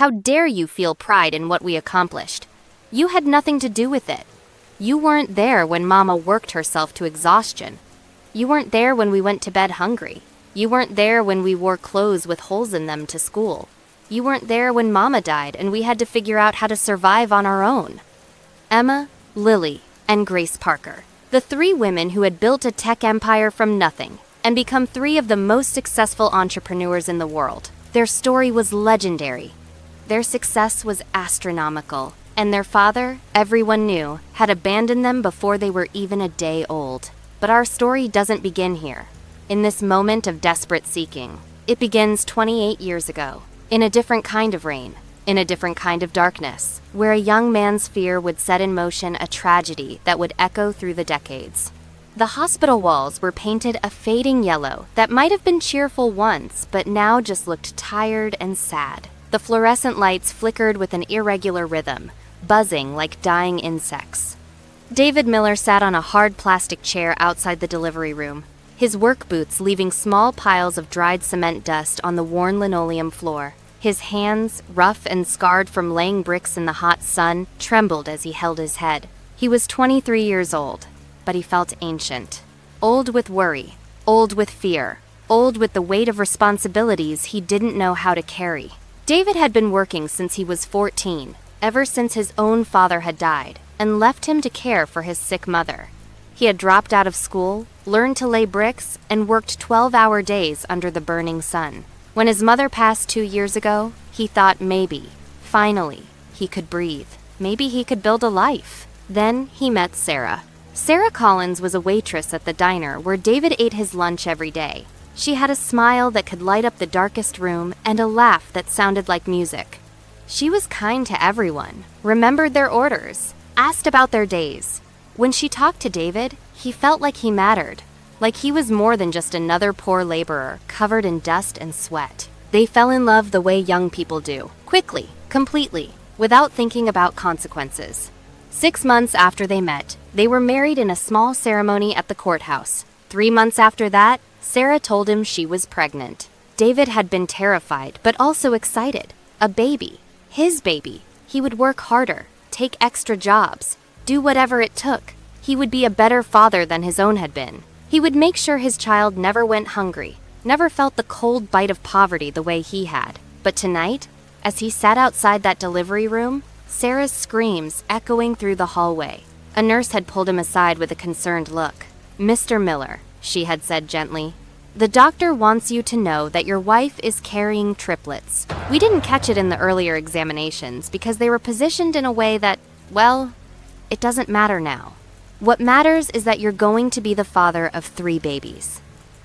How dare you feel pride in what we accomplished? You had nothing to do with it. You weren't there when Mama worked herself to exhaustion. You weren't there when we went to bed hungry. You weren't there when we wore clothes with holes in them to school. You weren't there when Mama died and we had to figure out how to survive on our own. Emma, Lily, and Grace Parker, the three women who had built a tech empire from nothing and become three of the most successful entrepreneurs in the world. Their story was legendary. Their success was astronomical, and their father, everyone knew, had abandoned them before they were even a day old. But our story doesn't begin here. In this moment of desperate seeking, it begins 28 years ago, in a different kind of rain, in a different kind of darkness, where a young man's fear would set in motion a tragedy that would echo through the decades. The hospital walls were painted a fading yellow that might have been cheerful once, but now just looked tired and sad. The fluorescent lights flickered with an irregular rhythm, buzzing like dying insects. David Miller sat on a hard plastic chair outside the delivery room, his work boots leaving small piles of dried cement dust on the worn linoleum floor. His hands, rough and scarred from laying bricks in the hot sun, trembled as he held his head. He was 23 years old, but he felt ancient. Old with worry, old with fear, old with the weight of responsibilities he didn't know how to carry. David had been working since he was 14, ever since his own father had died, and left him to care for his sick mother. He had dropped out of school, learned to lay bricks, and worked 12-hour days under the burning sun. When his mother passed 2 years ago, he thought maybe, finally, he could breathe. Maybe he could build a life. Then he met Sarah. Sarah Collins was a waitress at the diner where David ate his lunch every day. She had a smile that could light up the darkest room and a laugh that sounded like music. She was kind to everyone, remembered their orders, asked about their days. When she talked to David, he felt like he mattered, like he was more than just another poor laborer covered in dust and sweat. They fell in love the way young people do, quickly, completely, without thinking about consequences. 6 months after they met, they were married in a small ceremony at the courthouse. 3 months after that, Sarah told him she was pregnant. David had been terrified, but also excited. A baby. His baby. He would work harder, take extra jobs, do whatever it took. He would be a better father than his own had been. He would make sure his child never went hungry, never felt the cold bite of poverty the way he had. But tonight, as he sat outside that delivery room, Sarah's screams echoing through the hallway. A nurse had pulled him aside with a concerned look. "Mr. Miller," she had said gently, "the doctor wants you to know that your wife is carrying triplets. We didn't catch it in the earlier examinations because they were positioned in a way that, well, it doesn't matter now. What matters is that you're going to be the father of 3 babies.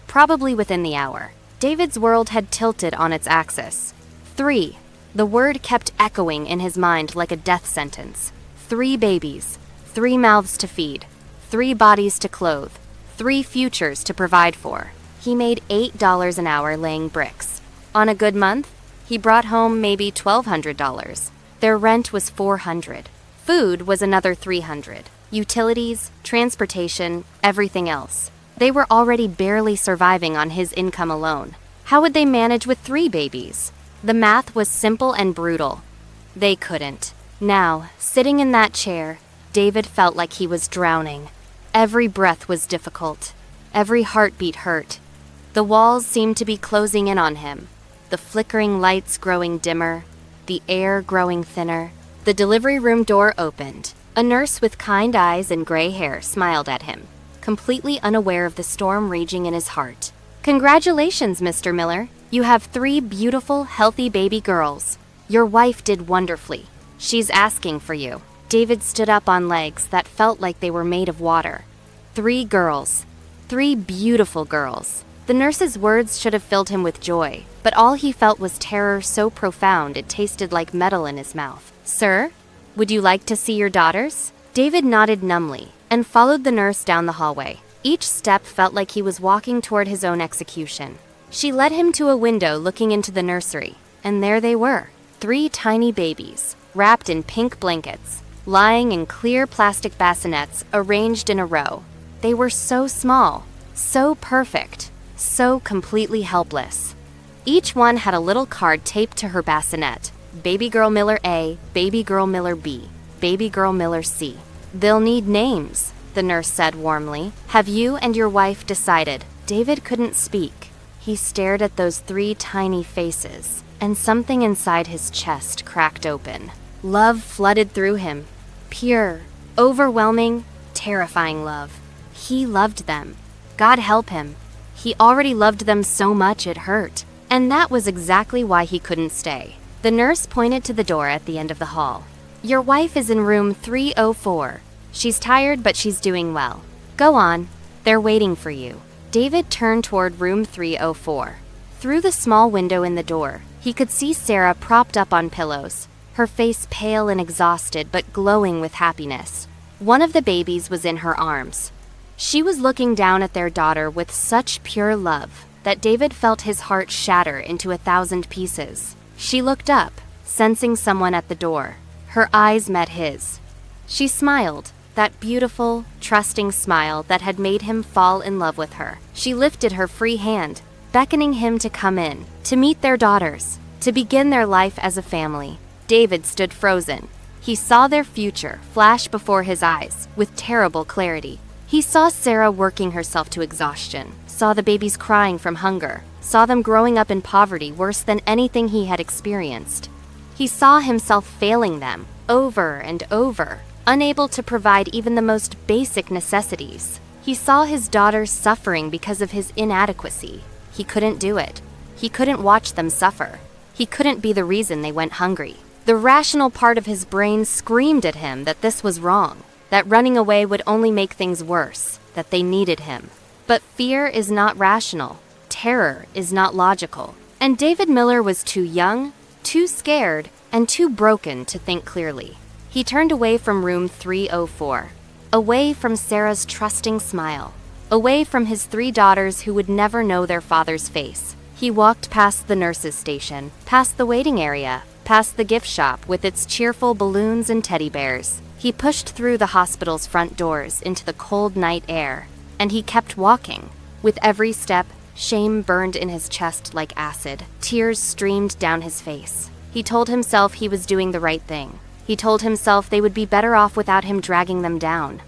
Probably within the hour." David's world had tilted on its axis. 3. The word kept echoing in his mind like a death sentence. 3 babies, 3 mouths to feed, 3 bodies to clothe, 3 futures to provide for. He made $8 an hour laying bricks. On a good month, he brought home maybe $1,200. Their rent was $400. Food was another $300. Utilities, transportation, everything else. They were already barely surviving on his income alone. How would they manage with 3 babies? The math was simple and brutal. They couldn't. Now, sitting in that chair, David felt like he was drowning. Every breath was difficult. Every heartbeat hurt. The walls seemed to be closing in on him, the flickering lights growing dimmer, the air growing thinner. The delivery room door opened. A nurse with kind eyes and gray hair smiled at him, completely unaware of the storm raging in his heart. "Congratulations, Mr. Miller. You have 3 beautiful, healthy baby girls. Your wife did wonderfully. She's asking for you." David stood up on legs that felt like they were made of water. 3 girls. 3 beautiful girls. The nurse's words should have filled him with joy, but all he felt was terror so profound it tasted like metal in his mouth. "Sir, would you like to see your daughters?" David nodded numbly and followed the nurse down the hallway. Each step felt like he was walking toward his own execution. She led him to a window looking into the nursery, and there they were, 3 tiny babies, wrapped in pink blankets, lying in clear plastic bassinets arranged in a row. They were so small, so perfect, so completely helpless. Each one had a little card taped to her bassinet, Baby girl Miller A, baby girl Miller B, baby girl Miller C. They'll need names, the nurse said warmly. Have you and your wife decided? David couldn't speak. He stared at those 3 tiny faces, and something inside his chest cracked open. Love flooded through him. Pure, overwhelming, terrifying love. He loved them. God help him. He already loved them so much it hurt. And that was exactly why he couldn't stay. The nurse pointed to the door at the end of the hall. Your wife is in room 304. She's tired, but she's doing well. Go on. They're waiting for you. David turned toward room 304. Through the small window in the door, he could see Sarah propped up on pillows, her face pale and exhausted but glowing with happiness. One of the babies was in her arms. She was looking down at their daughter with such pure love that David felt his heart shatter into 1,000 pieces. She looked up, sensing someone at the door. Her eyes met his. She smiled, that beautiful, trusting smile that had made him fall in love with her. She lifted her free hand, beckoning him to come in, to meet their daughters, to begin their life as a family. David stood frozen. He saw their future flash before his eyes with terrible clarity. He saw Sarah working herself to exhaustion, saw the babies crying from hunger, saw them growing up in poverty worse than anything he had experienced. He saw himself failing them over and over, unable to provide even the most basic necessities. He saw his daughters suffering because of his inadequacy. He couldn't do it. He couldn't watch them suffer. He couldn't be the reason they went hungry. The rational part of his brain screamed at him that this was wrong, that running away would only make things worse, that they needed him. But fear is not rational. Terror is not logical. And David Miller was too young, too scared, and too broken to think clearly. He turned away from room 304, away from Sarah's trusting smile, away from his 3 daughters who would never know their father's face. He walked past the nurse's station, past the waiting area, past the gift shop with its cheerful balloons and teddy bears. He pushed through the hospital's front doors into the cold night air, and he kept walking. With every step, shame burned in his chest like acid. Tears streamed down his face. He told himself he was doing the right thing. He told himself they would be better off without him dragging them down.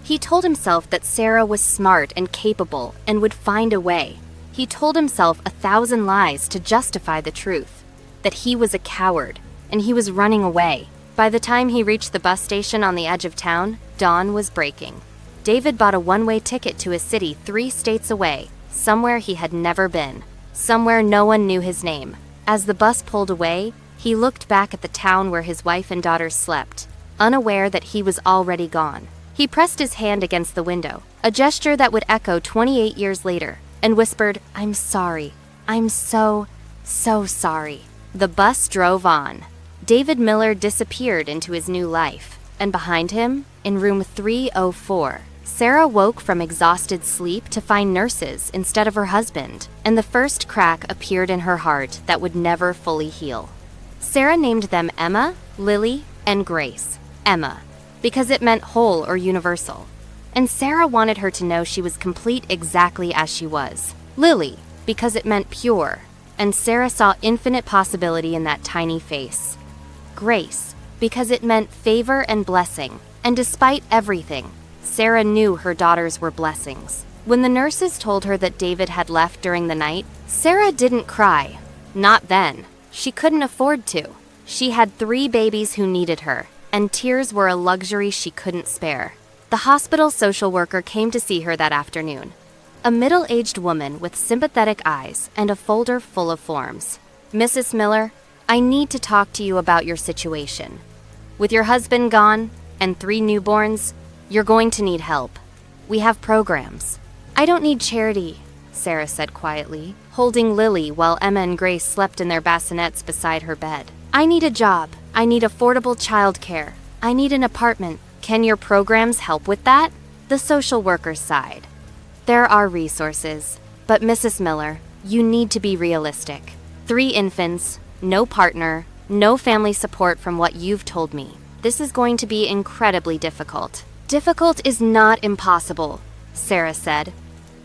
He told himself that Sarah was smart and capable and would find a way. He told himself 1,000 lies to justify the truth, that he was a coward and he was running away. By the time he reached the bus station on the edge of town, dawn was breaking. David bought a one-way ticket to a city 3 states away, somewhere he had never been, somewhere no one knew his name. As the bus pulled away, he looked back at the town where his wife and daughters slept, unaware that he was already gone. He pressed his hand against the window, a gesture that would echo 28 years later, and whispered, "I'm sorry. I'm so sorry." The bus drove on. David Miller disappeared into his new life, and behind him, in room 304, Sarah woke from exhausted sleep to find nurses instead of her husband, and the first crack appeared in her heart that would never fully heal. Sarah named them Emma, Lily, and Grace. Emma, because it meant whole or universal. And Sarah wanted her to know she was complete exactly as she was. Lily, because it meant pure, and Sarah saw infinite possibility in that tiny face. Grace, because it meant favor and blessing, and despite everything, Sarah knew her daughters were blessings. When the nurses told her that David had left during the night, Sarah didn't cry. Not then. She couldn't afford to. She had 3 babies who needed her, and tears were a luxury she couldn't spare. The hospital social worker came to see her that afternoon. A middle-aged woman with sympathetic eyes and a folder full of forms. "Mrs. Miller, I need to talk to you about your situation. With your husband gone and 3 newborns, you're going to need help. We have programs." "I don't need charity," Sarah said quietly, holding Lily while Emma and Grace slept in their bassinets beside her bed. "I need a job. I need affordable childcare. I need an apartment. Can your programs help with that?" The social worker sighed. "There are resources, but Mrs. Miller, you need to be realistic. 3 infants, no partner, no family support from what you've told me. This is going to be incredibly difficult." "Difficult is not impossible," Sarah said,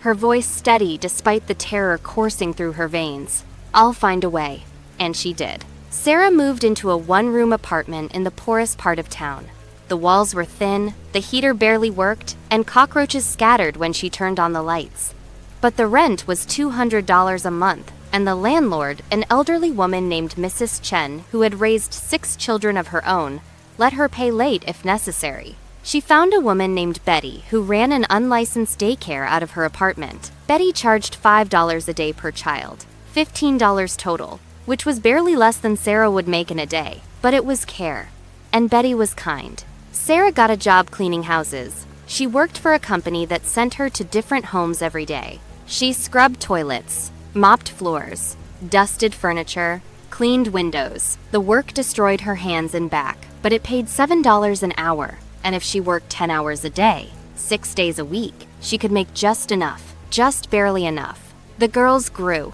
her voice steady despite the terror coursing through her veins. "I'll find a way." And she did. Sarah moved into a one-room apartment in the poorest part of town. The walls were thin, the heater barely worked, and cockroaches scattered when she turned on the lights. But the rent was $200 a month, and the landlord, an elderly woman named Mrs. Chen, who had raised 6 children of her own, let her pay late if necessary. She found a woman named Betty who ran an unlicensed daycare out of her apartment. Betty charged $5 a day per child, $15 total, which was barely less than Sarah would make in a day. But it was care, and Betty was kind. Sarah got a job cleaning houses. She worked for a company that sent her to different homes every day. She scrubbed toilets, mopped floors, dusted furniture, cleaned windows. The work destroyed her hands and back, but it paid $7 an hour. And if she worked 10 hours a day, 6 days a week, she could make just enough, just barely enough. The girls grew.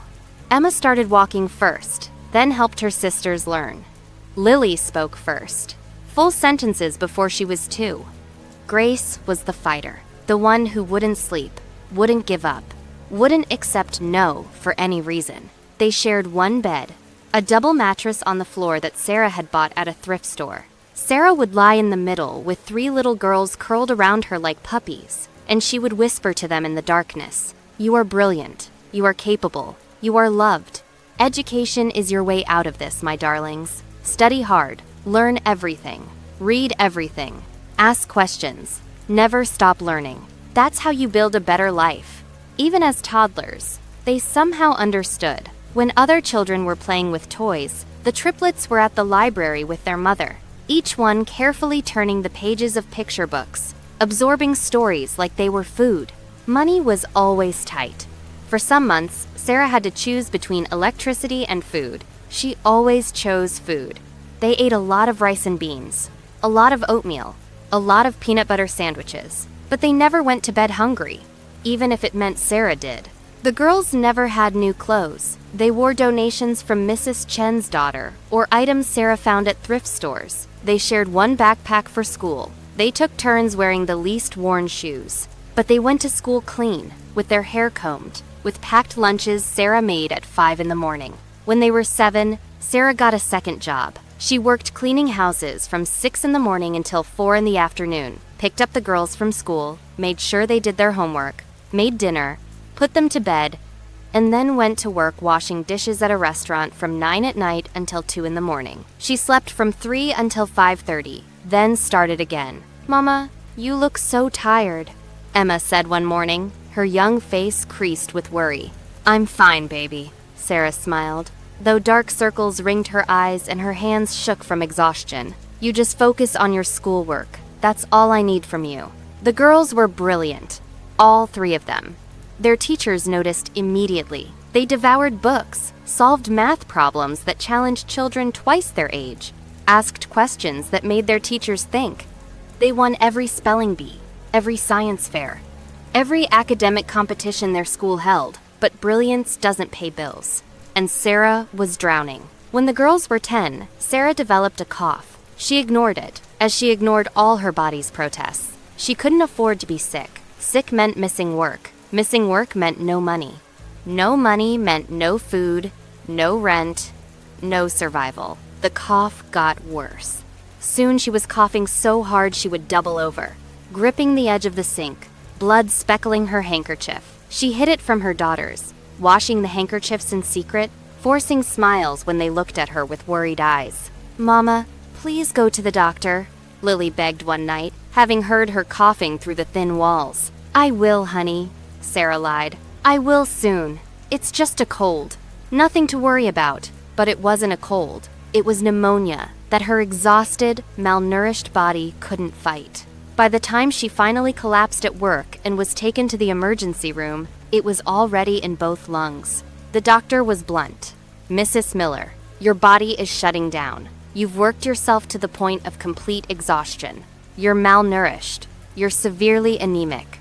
Emma started walking first, then helped her sisters learn. Lily spoke first, full sentences before she was 2. Grace was the fighter, the one who wouldn't sleep, wouldn't give up, wouldn't accept no for any reason. They shared one bed, a double mattress on the floor that Sarah had bought at a thrift store. Sarah would lie in the middle with 3 little girls curled around her like puppies, and she would whisper to them in the darkness, "You are brilliant. You are capable. You are loved. Education is your way out of this, my darlings. Study hard. Learn everything. Read everything. Ask questions. Never stop learning. That's how you build a better life." Even as toddlers, they somehow understood. When other children were playing with toys, the triplets were at the library with their mother, each one carefully turning the pages of picture books, absorbing stories like they were food. Money was always tight. For some months, Sarah had to choose between electricity and food. She always chose food. They ate a lot of rice and beans, a lot of oatmeal, a lot of peanut butter sandwiches, but they never went to bed hungry, even if it meant Sarah did. The girls never had new clothes. They wore donations from Mrs. Chen's daughter or items Sarah found at thrift stores. They shared one backpack for school. They took turns wearing the least worn shoes. But they went to school clean, with their hair combed, with packed lunches Sarah made at 5 in the morning. When they were 7, Sarah got a second job. She worked cleaning houses from 6 in the morning until 4 in the afternoon, picked up the girls from school, made sure they did their homework, made dinner, put them to bed, and then went to work washing dishes at a restaurant from 9 at night until 2 in the morning. She slept from 3 until 5:30, then started again. "Mama, you look so tired," Emma said one morning, her young face creased with worry. "I'm fine, baby," Sarah smiled, though dark circles ringed her eyes and her hands shook from exhaustion. "You just focus on your schoolwork. That's all I need from you." The girls were brilliant, all 3 of them. Their teachers noticed immediately. They devoured books, solved math problems that challenged children twice their age, asked questions that made their teachers think. They won every spelling bee, every science fair, every academic competition their school held, but brilliance doesn't pay bills. And Sarah was drowning. When the girls were 10, Sarah developed a cough. She ignored it, as she ignored all her body's protests. She couldn't afford to be sick. Sick meant missing work. Missing work meant no money. No money meant no food, no rent, no survival. The cough got worse. Soon she was coughing so hard she would double over, gripping the edge of the sink, blood speckling her handkerchief. She hid it from her daughters, washing the handkerchiefs in secret, forcing smiles when they looked at her with worried eyes. "Mama, please go to the doctor," Lily begged one night, having heard her coughing through the thin walls. "I will, honey," Sarah lied. "I will soon. It's just a cold. Nothing to worry about." But it wasn't a cold. It was pneumonia that her exhausted, malnourished body couldn't fight. By the time she finally collapsed at work and was taken to the emergency room, it was already in both lungs. The doctor was blunt. "Mrs. Miller, your body is shutting down. You've worked yourself to the point of complete exhaustion. You're malnourished. You're severely anemic.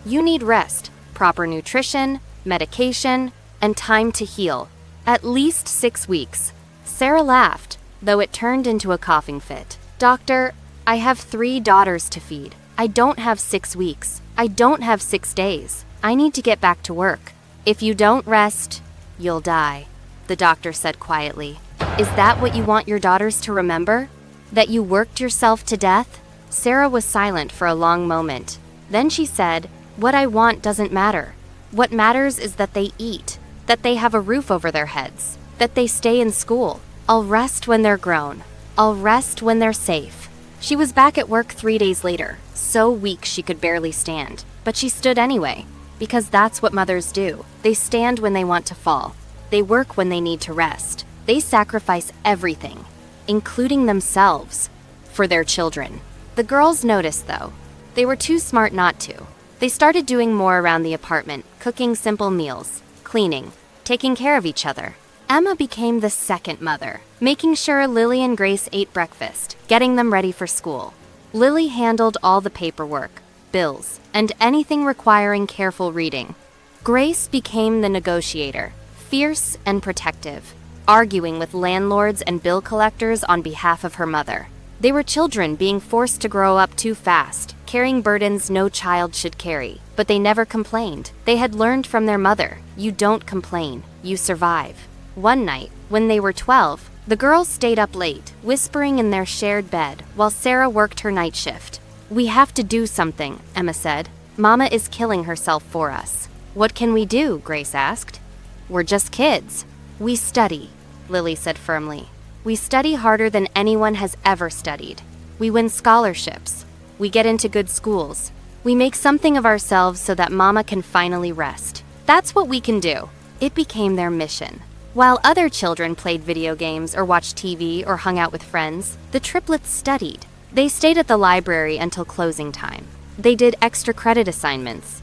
You need rest, proper nutrition, medication, and time to heal. At least 6 weeks." Sarah laughed, though it turned into a coughing fit. "Doctor, I have 3 daughters to feed. I don't have 6 weeks. I don't have 6 days. I need to get back to work. If you don't rest, you'll die," the doctor said quietly. Is that what you want your daughters to remember? That you worked yourself to death? Sarah was silent for a long moment. Then she said, "What I want doesn't matter. What matters is that they eat, that they have a roof over their heads, that they stay in school. I'll rest when they're grown. I'll rest when they're safe." She was back at work 3 days later, so weak she could barely stand. But she stood anyway, because that's what mothers do. They stand when they want to fall. They work when they need to rest. They sacrifice everything, including themselves, for their children. The girls noticed, though. They were too smart not to. They started doing more around the apartment, cooking simple meals, cleaning, taking care of each other. Emma became the second mother, making sure Lily and Grace ate breakfast, getting them ready for school. Lily handled all the paperwork, bills, and anything requiring careful reading. Grace became the negotiator, fierce and protective, arguing with landlords and bill collectors on behalf of her mother. They were children being forced to grow up too fast, carrying burdens no child should carry. But they never complained. They had learned from their mother, you don't complain, you survive. One night, when they were 12, the girls stayed up late, whispering in their shared bed, while Sarah worked her night shift. "We have to do something," Emma said. "Mama is killing herself for us." "What can we do?" Grace asked. "We're just kids." "We study," Lily said firmly. "We study harder than anyone has ever studied. We win scholarships. We get into good schools. We make something of ourselves so that Mama can finally rest. That's what we can do." It became their mission. While other children played video games or watched TV or hung out with friends, the triplets studied. They stayed at the library until closing time. They did extra credit assignments.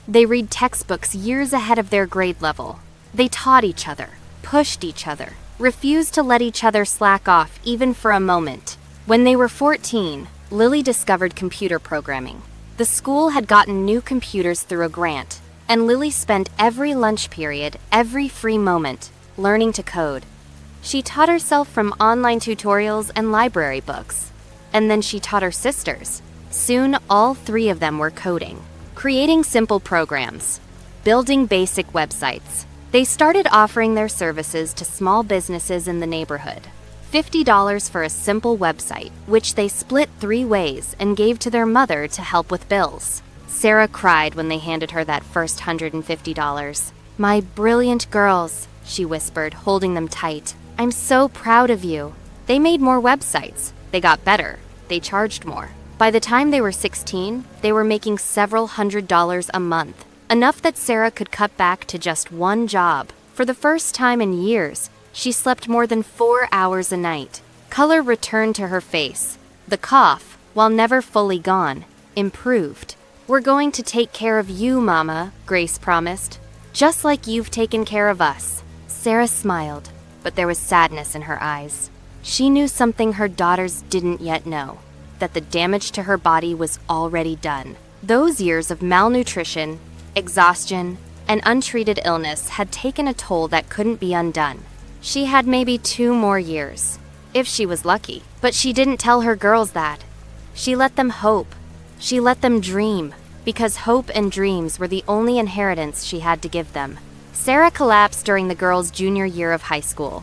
They read textbooks years ahead of their grade level. They taught each other, pushed each other, refused to let each other slack off even for a moment. When they were 14, Lily discovered computer programming. The school had gotten new computers through a grant, and Lily spent every lunch period, every free moment, learning to code. She taught herself from online tutorials and library books. And then she taught her sisters. Soon, all 3 of them were coding, creating simple programs, building basic websites. They started offering their services to small businesses in the neighborhood. $50 for a simple website, which they split 3 ways and gave to their mother to help with bills. Sarah cried when they handed her that first $150. "My brilliant girls," she whispered, holding them tight. "I'm so proud of you." They made more websites. They got better. They charged more. By the time they were 16, they were making several $100s a month. Enough that Sarah could cut back to just one job. For the first time in years, she slept more than 4 hours a night. Color returned to her face. The cough, while never fully gone, improved. "We're going to take care of you, Mama," Grace promised. "Just like you've taken care of us." Sarah smiled, but there was sadness in her eyes. She knew something her daughters didn't yet know, that the damage to her body was already done. Those years of malnutrition, exhaustion, and untreated illness had taken a toll that couldn't be undone. She had maybe 2 more years, if she was lucky. But she didn't tell her girls that. She let them hope. She let them dream, because hope and dreams were the only inheritance she had to give them. Sarah collapsed during the girls' junior year of high school.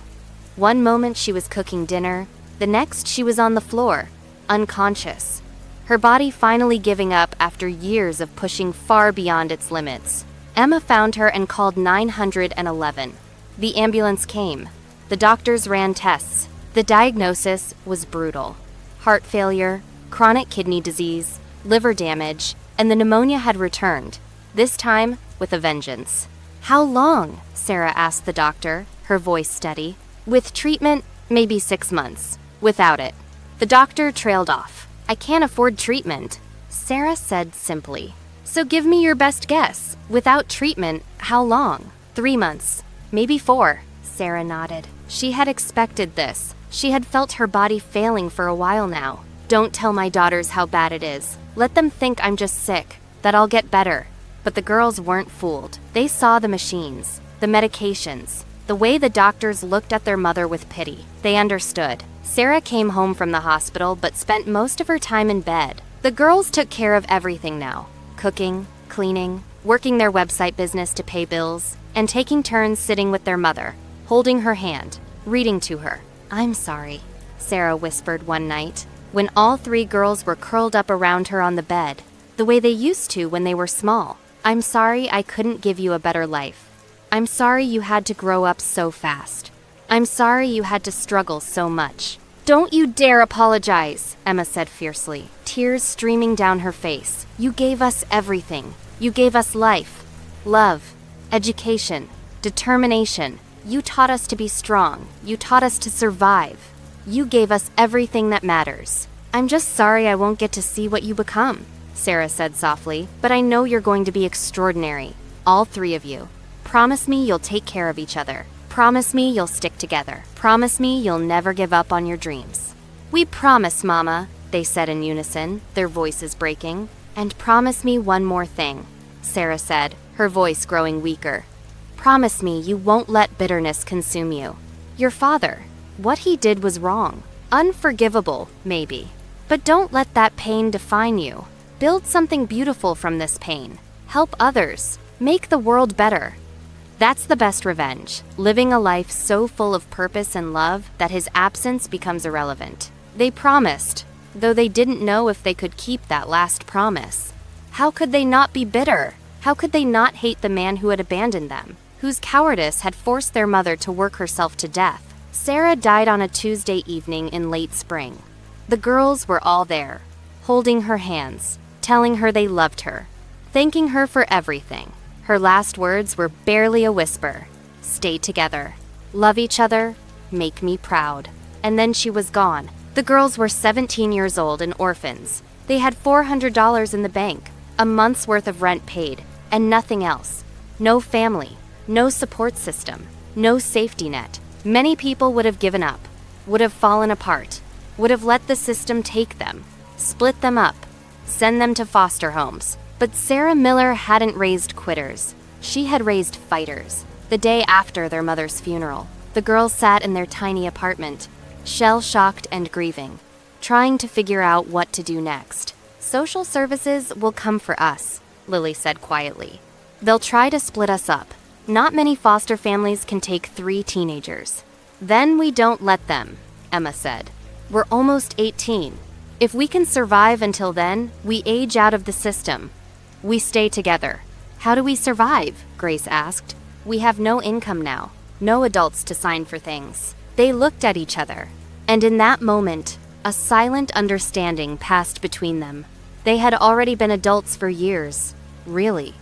One moment she was cooking dinner, the next she was on the floor, unconscious. Her body finally giving up after years of pushing far beyond its limits. Emma found her and called 911. The ambulance came. The doctors ran tests. The diagnosis was brutal. Heart failure, chronic kidney disease, liver damage, and the pneumonia had returned, this time with a vengeance. "How long?" Sarah asked the doctor, her voice steady. "With treatment, maybe 6 months. Without it." The doctor trailed off. "I can't afford treatment," Sarah said simply. "So give me your best guess. Without treatment, how long?" 3 months. Maybe 4. Sarah nodded. She had expected this. She had felt her body failing for a while now. "Don't tell my daughters how bad it is. Let them think I'm just sick, that I'll get better." But the girls weren't fooled. They saw the machines, the medications, the way the doctors looked at their mother with pity. They understood. Sarah came home from the hospital but spent most of her time in bed. The girls took care of everything now. Cooking, cleaning, working their website business to pay bills, and taking turns sitting with their mother, holding her hand, reading to her. "I'm sorry," Sarah whispered one night, when all three girls were curled up around her on the bed, the way they used to when they were small. "I'm sorry I couldn't give you a better life. I'm sorry you had to grow up so fast. I'm sorry you had to struggle so much." "Don't you dare apologize," Emma said fiercely, tears streaming down her face. "You gave us everything. You gave us life, love, education, determination. You taught us to be strong. You taught us to survive. You gave us everything that matters. I'm just sorry I won't get to see what you become," Sarah said softly, "but I know you're going to be extraordinary. All three of you. Promise me you'll take care of each other. Promise me you'll stick together. Promise me you'll never give up on your dreams." "We promise, Mama," they said in unison, their voices breaking. "And promise me one more thing," Sarah said, her voice growing weaker. "Promise me you won't let bitterness consume you. Your father, what he did was wrong. Unforgivable, maybe. But don't let that pain define you. Build something beautiful from this pain. Help others. Make the world better." That's the best revenge, living a life so full of purpose and love that his absence becomes irrelevant. They promised, though they didn't know if they could keep that last promise. How could they not be bitter? How could they not hate the man who had abandoned them, whose cowardice had forced their mother to work herself to death? Sarah died on a Tuesday evening in late spring. The girls were all there, holding her hands, telling her they loved her, thanking her for everything. Her last words were barely a whisper. "Stay together. Love each other. Make me proud." And then she was gone. The girls were 17 years old and orphans. They had $400 in the bank, a month's worth of rent paid, and nothing else. No family, no support system, no safety net. Many people would have given up, would have fallen apart, would have let the system take them, split them up, send them to foster homes. But Sarah Miller hadn't raised quitters. She had raised fighters. The day after their mother's funeral, the girls sat in their tiny apartment, shell-shocked and grieving, trying to figure out what to do next. "Social services will come for us," Lily said quietly. "They'll try to split us up. Not many foster families can take 3 teenagers. Then we don't let them," Emma said. "We're almost 18. If we can survive until then, we age out of the system. We stay together." "How do we survive?" Grace asked. "We have no income now, no adults to sign for things." They looked at each other, and in that moment, a silent understanding passed between them. They had already been adults for years, really.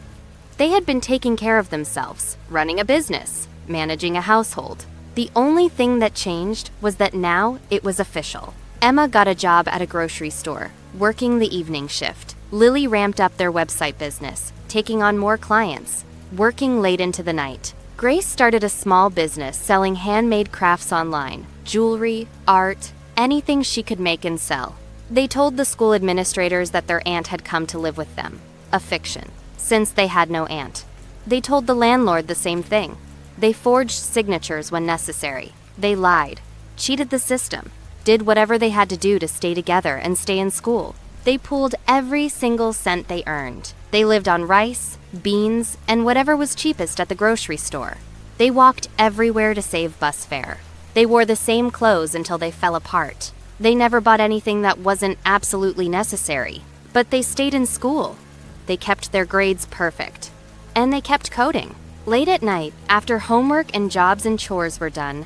They had been taking care of themselves, running a business, managing a household. The only thing that changed was that now it was official. Emma got a job at a grocery store, working the evening shift. Lily ramped up their website business, taking on more clients, working late into the night. Grace started a small business selling handmade crafts online, jewelry, art, anything she could make and sell. They told the school administrators that their aunt had come to live with them, a fiction, since they had no aunt. They told the landlord the same thing. They forged signatures when necessary. They lied, cheated the system, did whatever they had to do to stay together and stay in school. They pooled every single cent they earned. They lived on rice, beans, and whatever was cheapest at the grocery store. They walked everywhere to save bus fare. They wore the same clothes until they fell apart. They never bought anything that wasn't absolutely necessary. But they stayed in school. They kept their grades perfect. And they kept coding. Late at night, after homework and jobs and chores were done,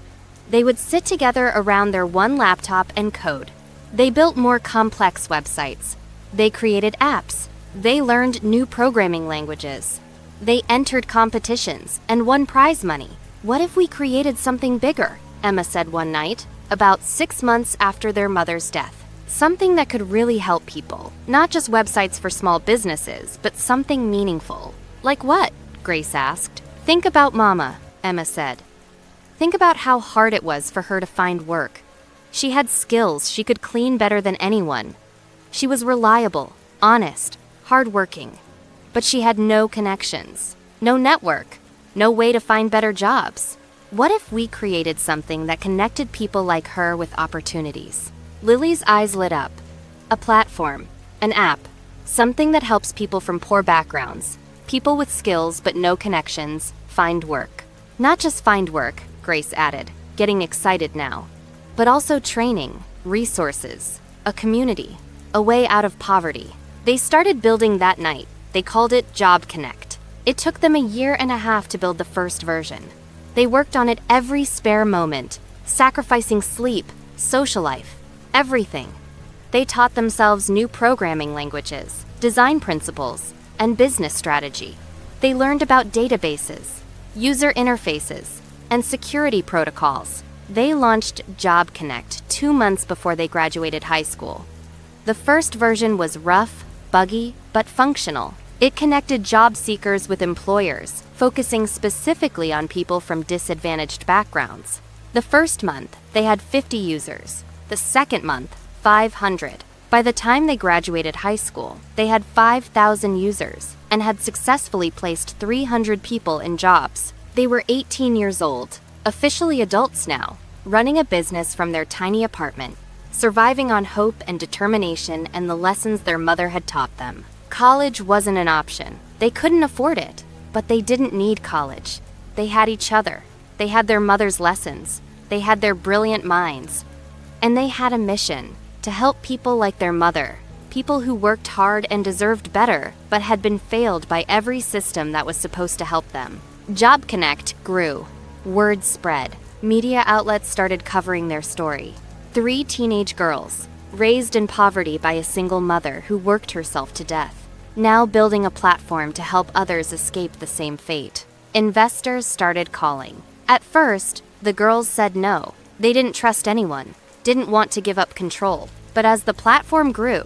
they would sit together around their one laptop and code. They built more complex websites. They created apps. They learned new programming languages. They entered competitions and won prize money. "What if we created something bigger?" Emma said one night, about 6 months after their mother's death. "Something that could really help people. Not just websites for small businesses, but something meaningful." "Like what?" Grace asked. "Think about Mama," Emma said. "Think about how hard it was for her to find work. She had skills she could clean better than anyone. She was reliable, honest, hardworking. But she had no connections, no network, no way to find better jobs. What if we created something that connected people like her with opportunities?" Lily's eyes lit up. A platform, an app, something that helps people from poor backgrounds, people with skills but no connections, find work. Not just find work, Grace added. getting excited now. But also training, resources, a community, a way out of poverty. They started building that night. They called it Job Connect. It took them a year and a half to build the first version. They worked on it every spare moment, sacrificing sleep, social life, everything. They taught themselves new programming languages, design principles, and business strategy. They learned about databases, user interfaces, and security protocols. They launched Job Connect 2 months before they graduated high school. The first version was rough, buggy, but functional. It connected job seekers with employers, focusing specifically on people from disadvantaged backgrounds. The first month, they had 50 users. The second month, 500. By the time they graduated high school, they had 5,000 users and had successfully placed 300 people in jobs. They were 18 years old, officially adults now, running a business from their tiny apartment, surviving on hope and determination and the lessons their mother had taught them. College wasn't an option. They couldn't afford it, but they didn't need college. They had each other. They had their mother's lessons. They had their brilliant minds. And they had a mission to help people like their mother, people who worked hard and deserved better, but had been failed by every system that was supposed to help them. Job Connect grew. Word spread. Media outlets started covering their story. 3 teenage girls, raised in poverty by a single mother who worked herself to death, now building a platform to help others escape the same fate. Investors started calling. At first, the girls said no. They didn't trust anyone, didn't want to give up control. But as the platform grew,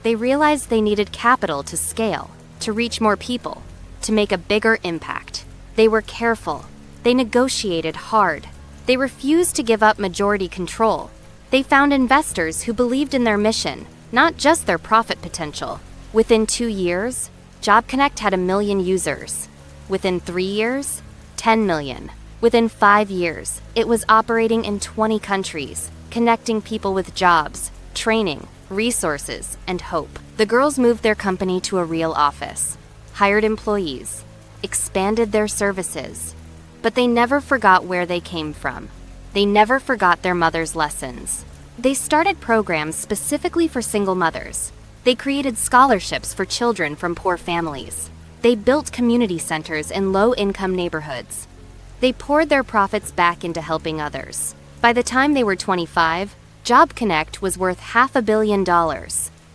they realized they needed capital to scale, to reach more people, to make a bigger impact. They were careful. They negotiated hard. They refused to give up majority control. They found investors who believed in their mission, not just their profit potential. Within 2 years, Job Connect had 1 million users. Within 3 years, 10 million. Within 5 years, it was operating in 20 countries, connecting people with jobs, training, resources, and hope. The girls moved their company to a real office, hired employees, expanded their services, but they never forgot where they came from. They never forgot their mother's lessons. They started programs specifically for single mothers. They created scholarships for children from poor families. They built community centers in low-income neighborhoods. They poured their profits back into helping others. By the time they were 25, Job Connect was worth $500 million.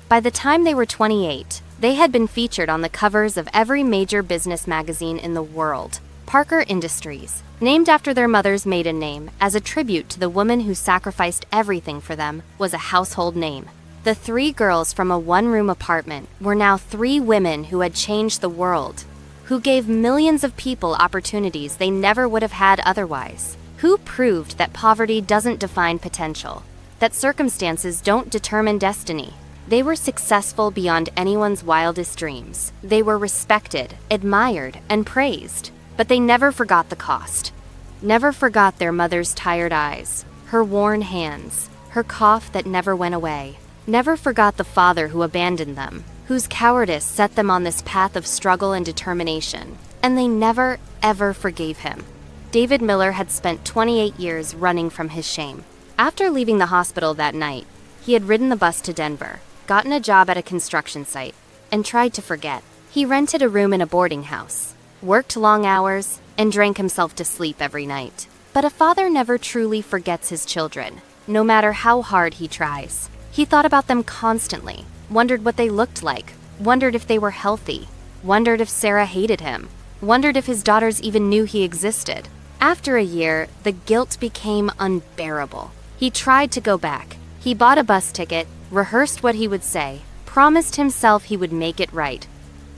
By the time they were 28, they had been featured on the covers of every major business magazine in the world. Parker Industries, named after their mother's maiden name as a tribute to the woman who sacrificed everything for them, was a household name. The 3 girls from a 1-room apartment were now 3 women who had changed the world, who gave millions of people opportunities they never would have had otherwise, who proved that poverty doesn't define potential, that circumstances don't determine destiny. They were successful beyond anyone's wildest dreams. They were respected, admired, and praised. But they never forgot the cost. Never forgot their mother's tired eyes, her worn hands, her cough that never went away. Never forgot the father who abandoned them, whose cowardice set them on this path of struggle and determination. And they never, ever forgave him. David Miller had spent 28 years running from his shame. After leaving the hospital that night, he had ridden the bus to Denver, gotten a job at a construction site, and tried to forget. He rented a room in a boarding house, worked long hours, and drank himself to sleep every night. But a father never truly forgets his children, no matter how hard he tries. He thought about them constantly, wondered what they looked like, wondered if they were healthy, wondered if Sarah hated him, wondered if his daughters even knew he existed. After a year, the guilt became unbearable. He tried to go back. He bought a bus ticket, rehearsed what he would say, promised himself he would make it right.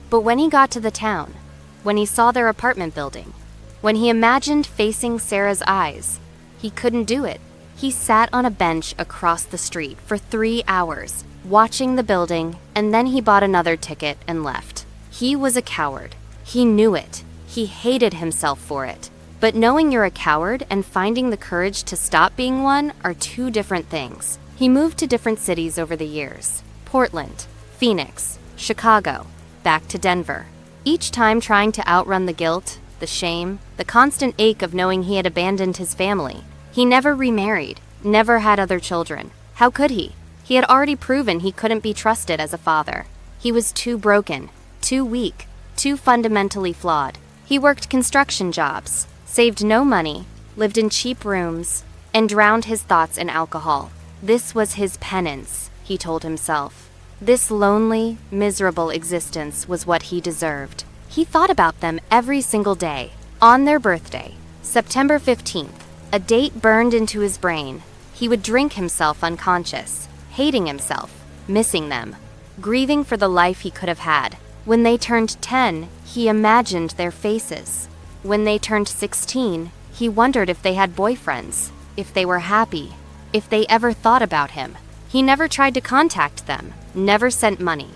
But when he got to the town, when he saw their apartment building, when he imagined facing Sarah's eyes, he couldn't do it. He sat on a bench across the street for 3 hours, watching the building, and then he bought another ticket and left. He was a coward. He knew it. He hated himself for it. But knowing you're a coward and finding the courage to stop being one are 2 different things. He moved to different cities over the years: Portland, Phoenix, Chicago, back to Denver. Each time trying to outrun the guilt, the shame, the constant ache of knowing he had abandoned his family. He never remarried, never had other children. How could he? He had already proven he couldn't be trusted as a father. He was too broken, too weak, too fundamentally flawed. He worked construction jobs, saved no money, lived in cheap rooms, and drowned his thoughts in alcohol. This was his penance, he told himself. This lonely, miserable existence was what he deserved. He thought about them every single day. On their birthday, September 15th, a date burned into his brain. He would drink himself unconscious, hating himself, missing them, grieving for the life he could have had. When they turned 10, he imagined their faces. When they turned 16, he wondered if they had boyfriends, if they were happy, if they ever thought about him. He never tried to contact them, never sent money,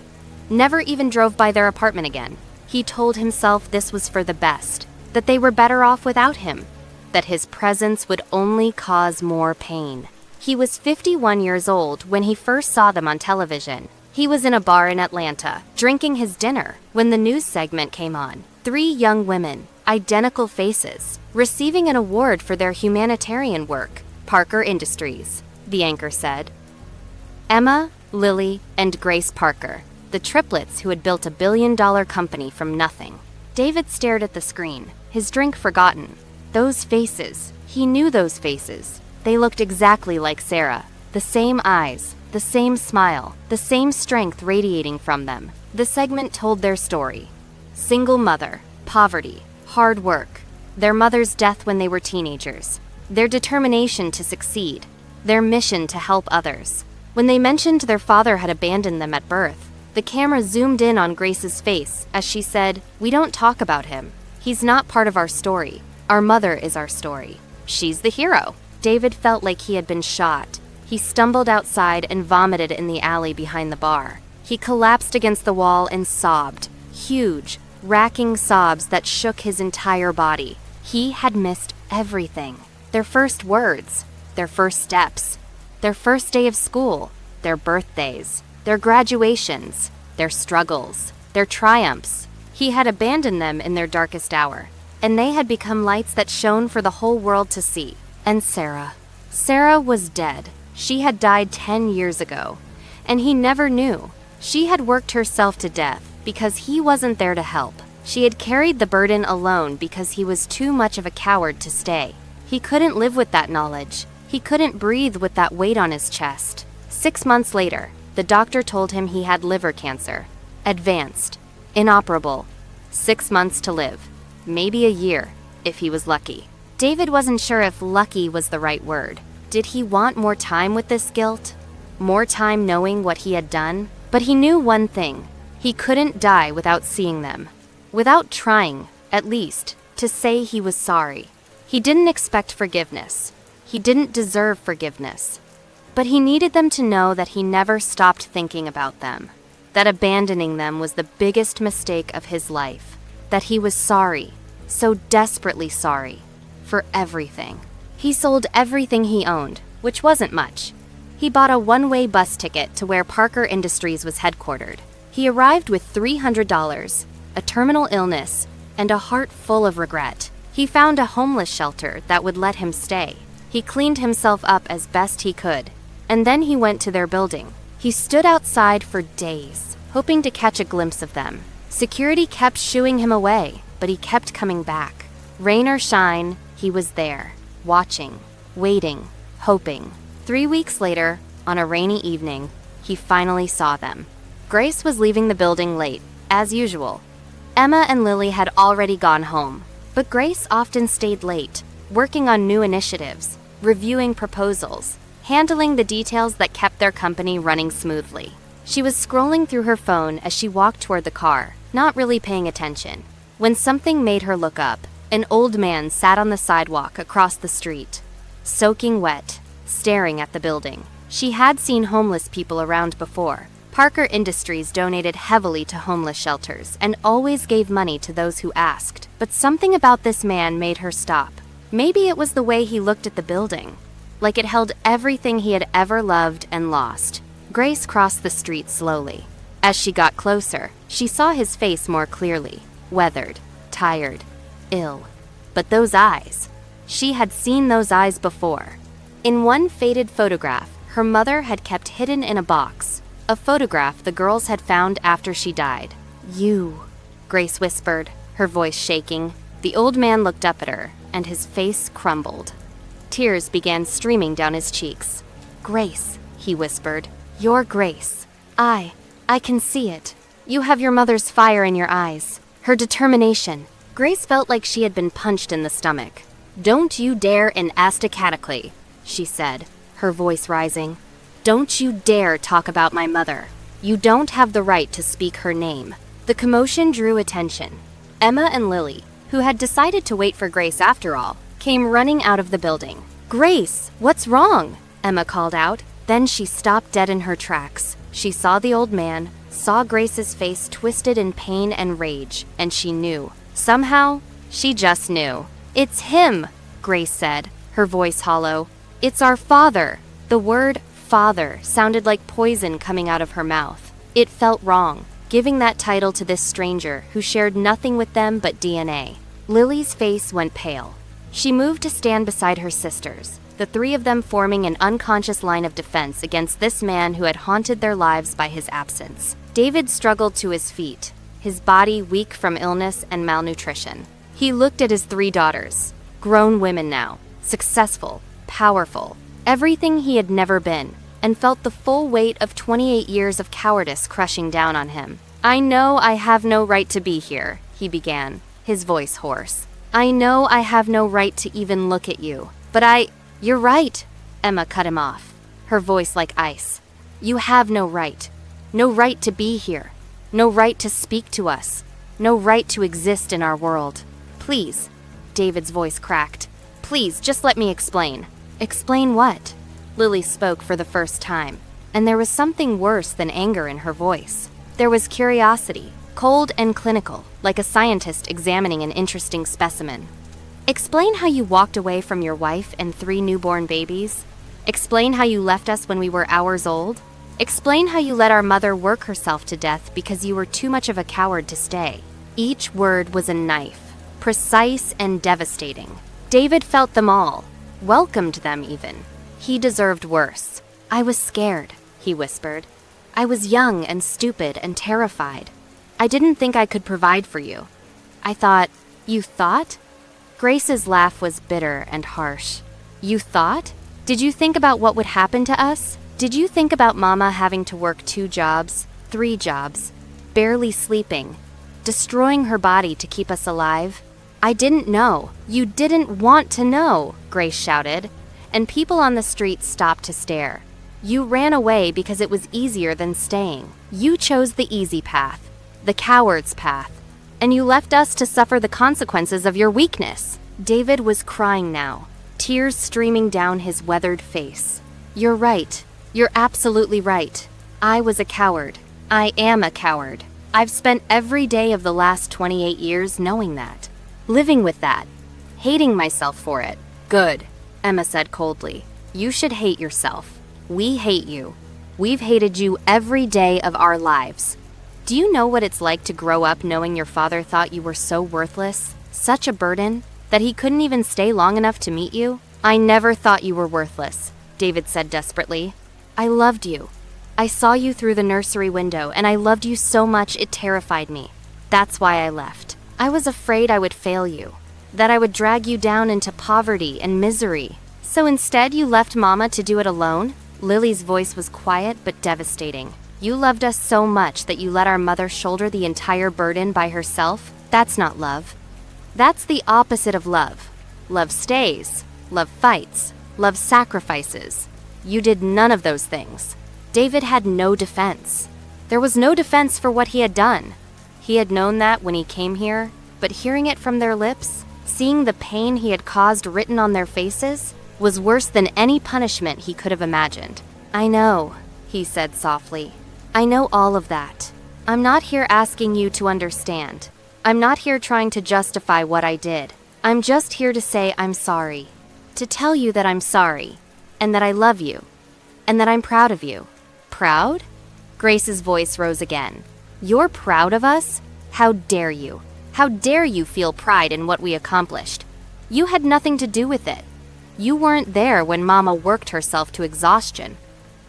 never even drove by their apartment again. He told himself this was for the best, that they were better off without him, that his presence would only cause more pain. He was 51 years old when he first saw them on television. He was in a bar in Atlanta, drinking his dinner, when the news segment came on. 3 young women, identical faces, receiving an award for their humanitarian work. Parker Industries, the anchor said. Emma, Lily, and Grace Parker, the triplets who had built a billion-dollar company from nothing. David stared at the screen, his drink forgotten. Those faces, he knew those faces. They looked exactly like Sarah. The same eyes, the same smile, the same strength radiating from them. The segment told their story. Single mother, poverty, hard work, their mother's death when they were teenagers, their determination to succeed, their mission to help others. When they mentioned their father had abandoned them at birth, the camera zoomed in on Grace's face as she said, "We don't talk about him. He's not part of our story. Our mother is our story. She's the hero." David felt like he had been shot. He stumbled outside and vomited in the alley behind the bar. He collapsed against the wall and sobbed, huge, racking sobs that shook his entire body. He had missed everything. Their first words, their first steps, their first day of school, their birthdays, their graduations, their struggles, their triumphs. He had abandoned them in their darkest hour, and they had become lights that shone for the whole world to see. And Sarah. Sarah was dead. She had died 10 years ago, and he never knew. She had worked herself to death because he wasn't there to help. She had carried the burden alone because he was too much of a coward to stay. He couldn't live with that knowledge. He couldn't breathe with that weight on his chest. 6 months later, the doctor told him he had liver cancer. Advanced. Inoperable. 6 months to live. Maybe a year, if he was lucky. David wasn't sure if lucky was the right word. Did he want more time with this guilt? More time knowing what he had done? But he knew one thing. He couldn't die without seeing them. Without trying, at least, to say he was sorry. He didn't expect forgiveness. He didn't deserve forgiveness. But he needed them to know that he never stopped thinking about them. That abandoning them was the biggest mistake of his life. That he was sorry, so desperately sorry, for everything. He sold everything he owned, which wasn't much. He bought a one-way bus ticket to where Parker Industries was headquartered. He arrived with $300, a terminal illness, and a heart full of regret. He found a homeless shelter that would let him stay. He cleaned himself up as best he could, and then he went to their building. He stood outside for days, hoping to catch a glimpse of them. Security kept shooing him away, but he kept coming back. Rain or shine, he was there, watching, waiting, hoping. 3 weeks later, on a rainy evening, he finally saw them. Grace was leaving the building late, as usual. Emma and Lily had already gone home, but Grace often stayed late, working on new initiatives, reviewing proposals, handling the details that kept their company running smoothly. She was scrolling through her phone as she walked toward the car, not really paying attention, when something made her look up. An old man sat on the sidewalk across the street, soaking wet, staring at the building. She had seen homeless people around before. Parker Industries donated heavily to homeless shelters and always gave money to those who asked. But something about this man made her stop. Maybe it was the way he looked at the building, like it held everything he had ever loved and lost. Grace crossed the street slowly. As she got closer, she saw his face more clearly, weathered, tired, ill. But those eyes. She had seen those eyes before. In one faded photograph, her mother had kept hidden in a box, a photograph the girls had found after she died. "You," Grace whispered, her voice shaking. The old man looked up at her, and his face crumbled. Tears began streaming down his cheeks. "Grace," he whispered, "your Grace. I can see it. You have your mother's fire in your eyes, her determination." Grace felt like she had been punched in the stomach. "Don't you dare and asticatacally," she said, her voice rising. "Don't you dare talk about my mother. You don't have the right to speak her name." The commotion drew attention. Emma and Lily, who had decided to wait for Grace after all, came running out of the building. "Grace, what's wrong?" Emma called out. Then she stopped dead in her tracks. She saw the old man, saw Grace's face twisted in pain and rage, and she knew. Somehow, she just knew. "It's him," Grace said, her voice hollow. "It's our father." The word father sounded like poison coming out of her mouth. It felt wrong, giving that title to this stranger who shared nothing with them but DNA. Lily's face went pale. She moved to stand beside her sisters, the three of them forming an unconscious line of defense against this man who had haunted their lives by his absence. David struggled to his feet, his body weak from illness and malnutrition. He looked at his three daughters, grown women now, successful, powerful, everything he had never been, and felt the full weight of 28 years of cowardice crushing down on him. "I know I have no right to be here," he began, his voice hoarse. "I know I have no right to even look at you, but You're right," Emma cut him off, her voice like ice. "You have no right. No right to be here. No right to speak to us. No right to exist in our world. Please," David's voice cracked. "Please, just let me explain." "Explain what?" Lily spoke for the first time, and there was something worse than anger in her voice. There was curiosity, cold and clinical, like a scientist examining an interesting specimen. "Explain how you walked away from your wife and 3 newborn babies. Explain how you left us when we were hours old. Explain how you let our mother work herself to death because you were too much of a coward to stay." Each word was a knife, precise and devastating. David felt them all, welcomed them even. He deserved worse. "I was scared," he whispered. "I was young and stupid and terrified. I didn't think I could provide for you. I thought—" "You thought?" Grace's laugh was bitter and harsh. "You thought? Did you think about what would happen to us? Did you think about Mama having to work 2 jobs, 3 jobs, barely sleeping, destroying her body to keep us alive? I didn't know. You didn't want to know," Grace shouted, and people on the street stopped to stare. "You ran away because it was easier than staying. You chose the easy path, the coward's path, and you left us to suffer the consequences of your weakness." David was crying now, tears streaming down his weathered face. "You're right. You're absolutely right. I was a coward. I am a coward. I've spent every day of the last 28 years knowing that, living with that, hating myself for it." "Good," Emma said coldly. "You should hate yourself. We hate you. We've hated you every day of our lives. Do you know what it's like to grow up knowing your father thought you were so worthless, such a burden, that he couldn't even stay long enough to meet you?" "I never thought you were worthless," David said desperately. "I loved you. I saw you through the nursery window, and I loved you so much it terrified me. That's why I left. I was afraid I would fail you, that I would drag you down into poverty and misery. So instead you left Mama to do it alone?" Lily's voice was quiet but devastating. "You loved us so much that you let our mother shoulder the entire burden by herself? That's not love. That's the opposite of love. Love stays. Love fights. Love sacrifices. You did none of those things." David had no defense. There was no defense for what he had done. He had known that when he came here, but hearing it from their lips, seeing the pain he had caused written on their faces, was worse than any punishment he could have imagined. "I know," he said softly. "I know all of that. I'm not here asking you to understand. I'm not here trying to justify what I did. I'm just here to say I'm sorry. To tell you that I'm sorry, and that I love you, and that I'm proud of you." "Proud?" Grace's voice rose again. "You're proud of us? How dare you? How dare you feel pride in what we accomplished? You had nothing to do with it. You weren't there when Mama worked herself to exhaustion.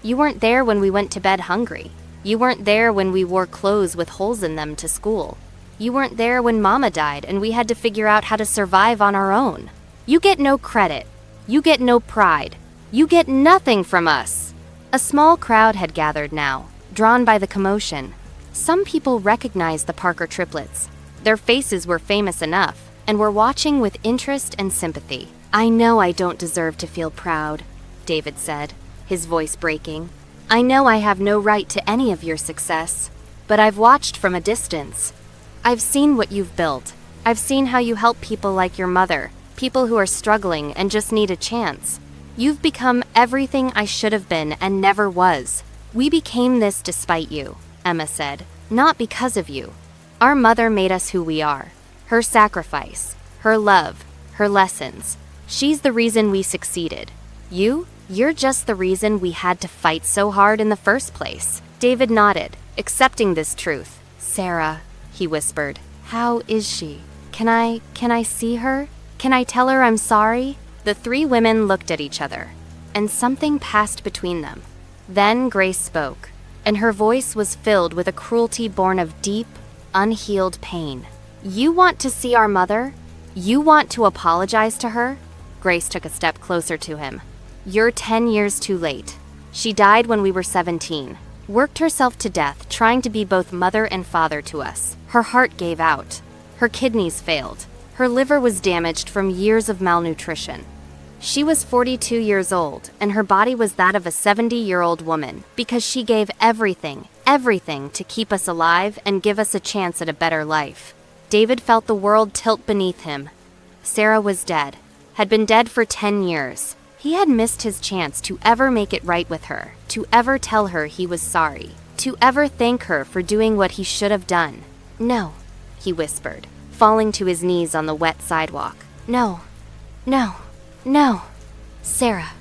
You weren't there when we went to bed hungry. You weren't there when we wore clothes with holes in them to school. You weren't there when Mama died and we had to figure out how to survive on our own. You get no credit. You get no pride. You get nothing from us." A small crowd had gathered now, drawn by the commotion. Some people recognized the Parker triplets. Their faces were famous enough and were watching with interest and sympathy. "I know I don't deserve to feel proud," David said, his voice breaking. "I know I have no right to any of your success, but I've watched from a distance. I've seen what you've built. I've seen how you help people like your mother, people who are struggling and just need a chance. You've become everything I should have been and never was. We became this despite you," Emma said, "not because of you. Our mother made us who we are. Her sacrifice, her love, her lessons. She's the reason we succeeded. You're just the reason we had to fight so hard in the first place." David nodded, accepting this truth. "Sarah," he whispered, "how is she? Can I see her? Can I tell her I'm sorry?" The three women looked at each other, and something passed between them. Then Grace spoke, and her voice was filled with a cruelty born of deep, unhealed pain. "You want to see our mother? You want to apologize to her?" Grace took a step closer to him. "You're 10 years too late. She died when we were 17, worked herself to death trying to be both mother and father to us. Her heart gave out. Her kidneys failed. Her liver was damaged from years of malnutrition. She was 42 years old, and her body was that of a 70-year-old woman because she gave everything to keep us alive and give us a chance at a better life." David felt the world tilt beneath him. Sarah was dead, had been dead for 10 years. He had missed his chance to ever make it right with her, to ever tell her he was sorry, to ever thank her for doing what he should have done. "No," he whispered, falling to his knees on the wet sidewalk. "No, no. No, Sarah.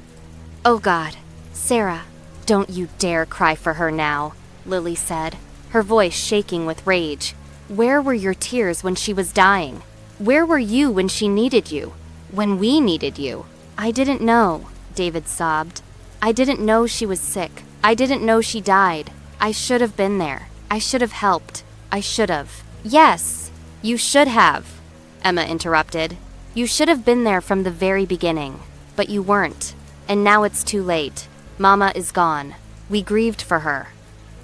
Oh God, Sarah, don't you dare cry for her now," Lily said, her voice shaking with rage. "Where were your tears when she was dying? Where were you when she needed you? When we needed you?" "I didn't know," David sobbed. "I didn't know she was sick. I didn't know she died. I should have been there. I should have helped. I should have." "Yes, you should have," Emma interrupted. "You should have been there from the very beginning, but you weren't, and now it's too late. Mama is gone. We grieved for her.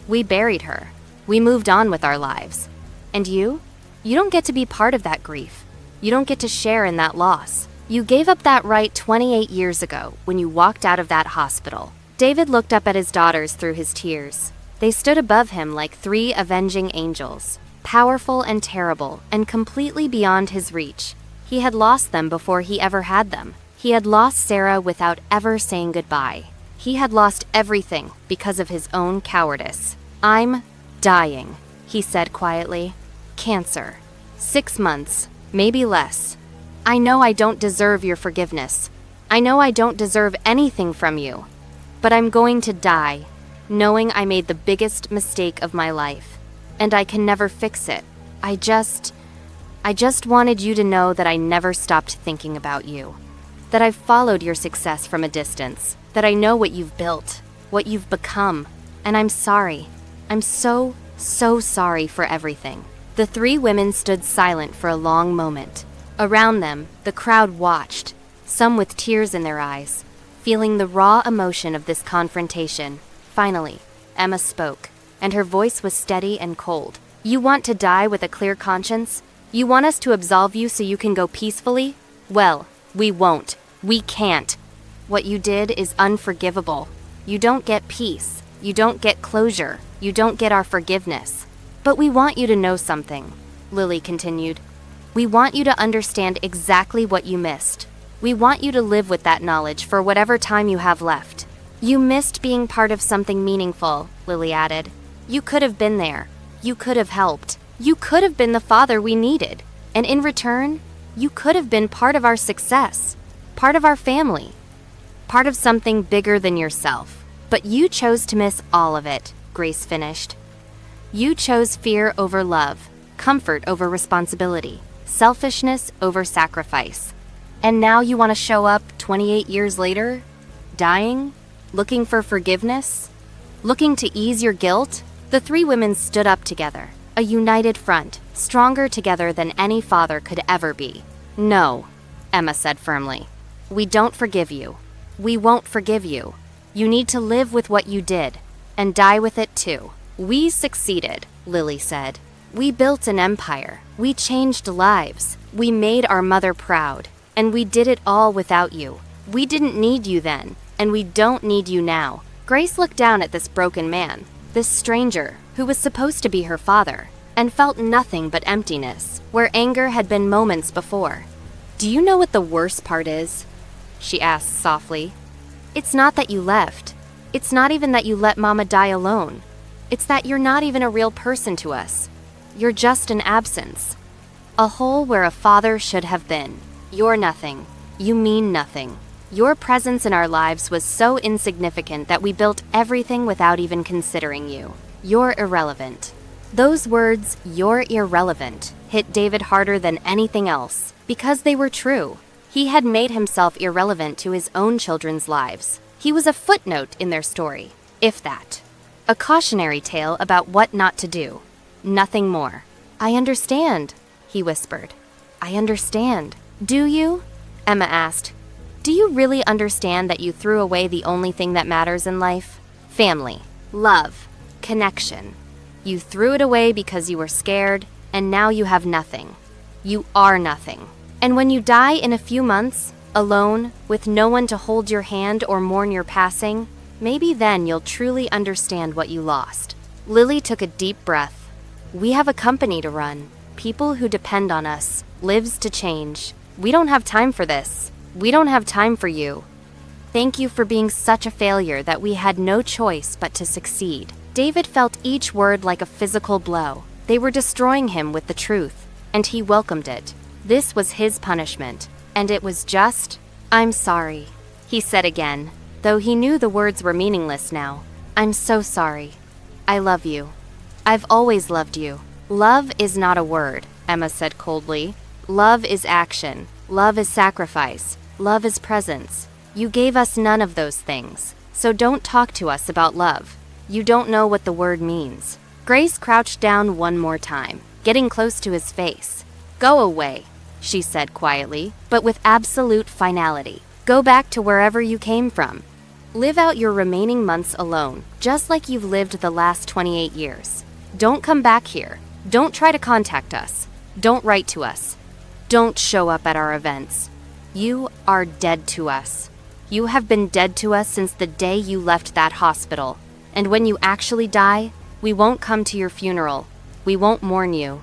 We buried her. We moved on with our lives. And you? You don't get to be part of that grief. You don't get to share in that loss. You gave up that right 28 years ago when you walked out of that hospital." David looked up at his daughters through his tears. They stood above him like three avenging angels, powerful and terrible, and completely beyond his reach. He had lost them before he ever had them. He had lost Sarah without ever saying goodbye. He had lost everything because of his own cowardice. "I'm dying," he said quietly. "Cancer. 6 months, maybe less. I know I don't deserve your forgiveness. I know I don't deserve anything from you. But I'm going to die, knowing I made the biggest mistake of my life, and I can never fix it. I just wanted you to know that I never stopped thinking about you, that I've followed your success from a distance, that I know what you've built, what you've become, and I'm sorry. I'm so sorry for everything." The three women stood silent for a long moment. Around them, the crowd watched, some with tears in their eyes, feeling the raw emotion of this confrontation. Finally, Emma spoke, and her voice was steady and cold. "You want to die with a clear conscience? You want us to absolve you so you can go peacefully? Well, we won't. We can't. What you did is unforgivable. You don't get peace. You don't get closure. You don't get our forgiveness. But we want you to know something," Lily continued. "We want you to understand exactly what you missed. We want you to live with that knowledge for whatever time you have left." "You missed being part of something meaningful," Lily added. "You could have been there. You could have helped. You could have been the father we needed. And in return, you could have been part of our success, part of our family, part of something bigger than yourself. But you chose to miss all of it," Grace finished. "You chose fear over love, comfort over responsibility, selfishness over sacrifice. And now you want to show up 28 years later? Dying? Looking for forgiveness? Looking to ease your guilt? The three women stood up together, a united front, stronger together than any father could ever be. No, Emma said firmly. We don't forgive you. We won't forgive you. You need to live with what you did, and die with it too. We succeeded, Lily said. We built an empire. We changed lives. We made our mother proud. And we did it all without you. We didn't need you then, and we don't need you now. Grace looked down at this broken man, this stranger who was supposed to be her father, and felt nothing but emptiness, where anger had been moments before. Do you know what the worst part is? She asked softly. It's not that you left. It's not even that you let Mama die alone. It's that you're not even a real person to us. You're just an absence. A hole where a father should have been. You're nothing. You mean nothing. Your presence in our lives was so insignificant that we built everything without even considering you. You're irrelevant. Those words, "you're irrelevant," hit David harder than anything else, because they were true. He had made himself irrelevant to his own children's lives. He was a footnote in their story, if that. A cautionary tale about what not to do. Nothing more. I understand, he whispered. I understand. Do you? Emma asked. Do you really understand that you threw away the only thing that matters in life? Family, love, connection. You threw it away because you were scared, and now you have nothing. You are nothing. And when you die in a few months, alone, with no one to hold your hand or mourn your passing, maybe then you'll truly understand what you lost. Lily took a deep breath. We have a company to run, people who depend on us, lives to change. We don't have time for this. We don't have time for you. Thank you for being such a failure that we had no choice but to succeed. David felt each word like a physical blow. They were destroying him with the truth, and he welcomed it. This was his punishment, and it was just, I'm sorry, he said again, though he knew the words were meaningless now. I'm so sorry. I love you. I've always loved you. Love is not a word, Emma said coldly. Love is action. Love is sacrifice. Love is presence. You gave us none of those things, so don't talk to us about love. You don't know what the word means. Grace crouched down one more time, getting close to his face. Go away, she said quietly, but with absolute finality. Go back to wherever you came from. Live out your remaining months alone, just like you've lived the last 28 years. Don't come back here. Don't try to contact us. Don't write to us. Don't show up at our events. You are dead to us. You have been dead to us since the day you left that hospital. And when you actually die, we won't come to your funeral. We won't mourn you.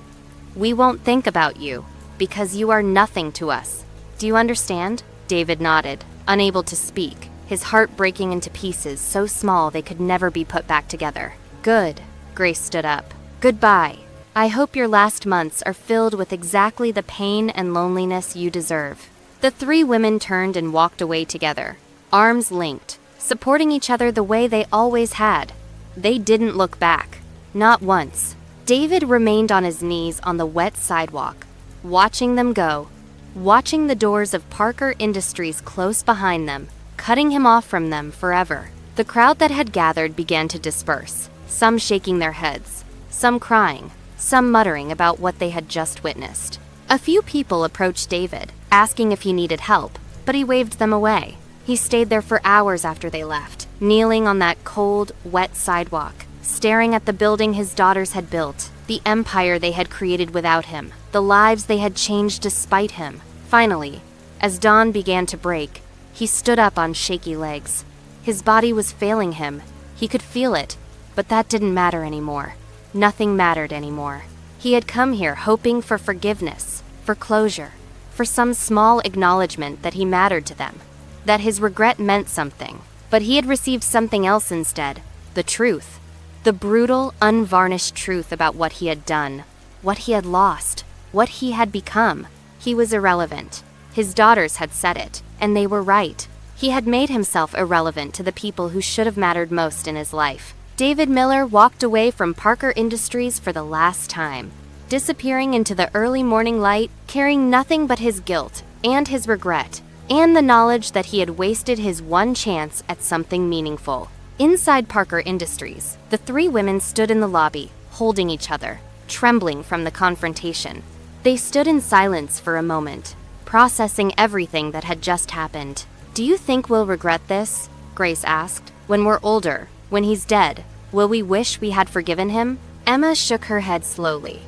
We won't think about you, because you are nothing to us. Do you understand? David nodded, unable to speak, his heart breaking into pieces so small they could never be put back together. Good. Grace stood up. Goodbye. I hope your last months are filled with exactly the pain and loneliness you deserve. The three women turned and walked away together, arms linked, supporting each other the way they always had. They didn't look back. Not once. David remained on his knees on the wet sidewalk, watching them go, watching the doors of Parker Industries close behind them, cutting him off from them forever. The crowd that had gathered began to disperse, some shaking their heads, some crying, some muttering about what they had just witnessed. A few people approached David, asking if he needed help, but he waved them away. He stayed there for hours after they left, kneeling on that cold, wet sidewalk, staring at the building his daughters had built, the empire they had created without him, the lives they had changed despite him. Finally, as dawn began to break, he stood up on shaky legs. His body was failing him. He could feel it, but that didn't matter anymore. Nothing mattered anymore. He had come here hoping for forgiveness, for closure, for some small acknowledgement that he mattered to them, that his regret meant something. But he had received something else instead, the truth. The brutal, unvarnished truth about what he had done, what he had lost, what he had become. He was irrelevant. His daughters had said it, and they were right. He had made himself irrelevant to the people who should have mattered most in his life. David Miller walked away from Parker Industries for the last time, disappearing into the early morning light, carrying nothing but his guilt, and his regret, and the knowledge that he had wasted his one chance at something meaningful. Inside Parker Industries, the three women stood in the lobby, holding each other, trembling from the confrontation. They stood in silence for a moment, processing everything that had just happened. "Do you think we'll regret this?" Grace asked. "When we're older, when he's dead, will we wish we had forgiven him?" Emma shook her head slowly.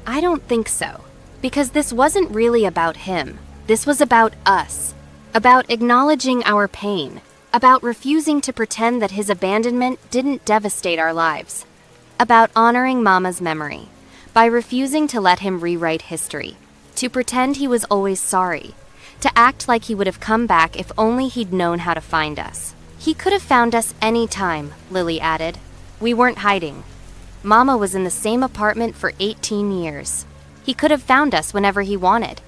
"I don't think so. Because this wasn't really about him. This was about us. About acknowledging our pain. About refusing to pretend that his abandonment didn't devastate our lives. About honoring Mama's memory. By refusing to let him rewrite history. To pretend he was always sorry. To act like he would have come back if only he'd known how to find us. He could have found us any time," Lily added. "We weren't hiding. Mama was in the same apartment for 18 years. He could have found us whenever he wanted.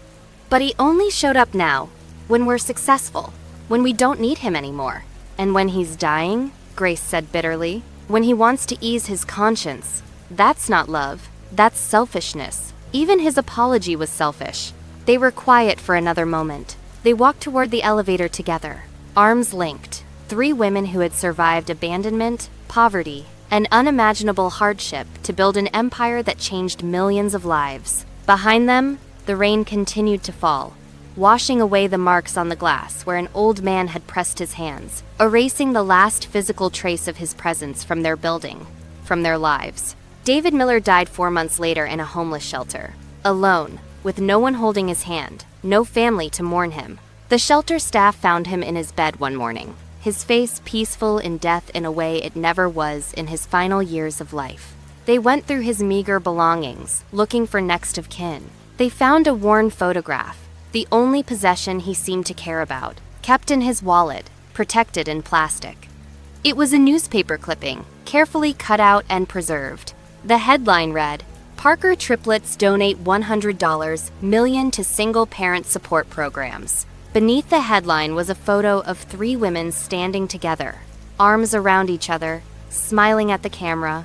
But he only showed up now, when we're successful, when we don't need him anymore. And when he's dying," Grace said bitterly, "when he wants to ease his conscience, that's not love, that's selfishness." Even his apology was selfish. They were quiet for another moment. They walked toward the elevator together, arms linked, three women who had survived abandonment, poverty, and unimaginable hardship to build an empire that changed millions of lives. Behind them, the rain continued to fall, washing away the marks on the glass where an old man had pressed his hands, erasing the last physical trace of his presence from their building, from their lives. David Miller died 4 months later in a homeless shelter, alone, with no one holding his hand, no family to mourn him. The shelter staff found him in his bed one morning, his face peaceful in death in a way it never was in his final years of life. They went through his meager belongings, looking for next of kin. They found a worn photograph, the only possession he seemed to care about, kept in his wallet, protected in plastic. It was a newspaper clipping, carefully cut out and preserved. The headline read, "Parker Triplets donate $100 million to single-parent support programs." Beneath the headline was a photo of three women standing together, arms around each other, smiling at the camera.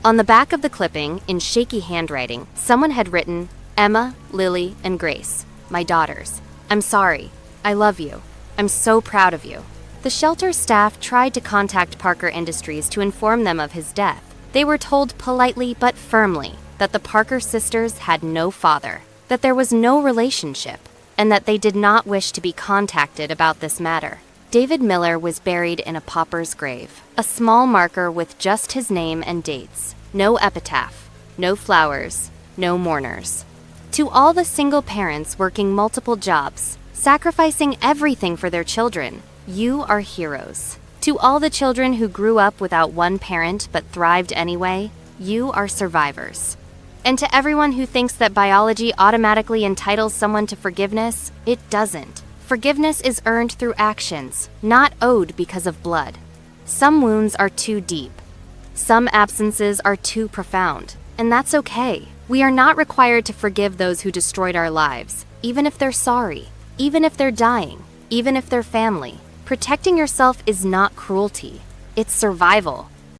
On the back of the clipping, in shaky handwriting, someone had written, "Emma, Lily, and Grace, my daughters. I'm sorry. I love you. I'm so proud of you." The shelter staff tried to contact Parker Industries to inform them of his death. They were told politely but firmly that the Parker sisters had no father, that there was no relationship, and that they did not wish to be contacted about this matter. David Miller was buried in a pauper's grave, a small marker with just his name and dates. No epitaph, no flowers, no mourners. To all the single parents working multiple jobs, sacrificing everything for their children, you are heroes. To all the children who grew up without one parent but thrived anyway, you are survivors. And to everyone who thinks that biology automatically entitles someone to forgiveness, it doesn't. Forgiveness is earned through actions, not owed because of blood. Some wounds are too deep. Some absences are too profound, and that's okay. We are not required to forgive those who destroyed our lives, even if they're sorry, even if they're dying, even if they're family. Protecting yourself is not cruelty. It's survival.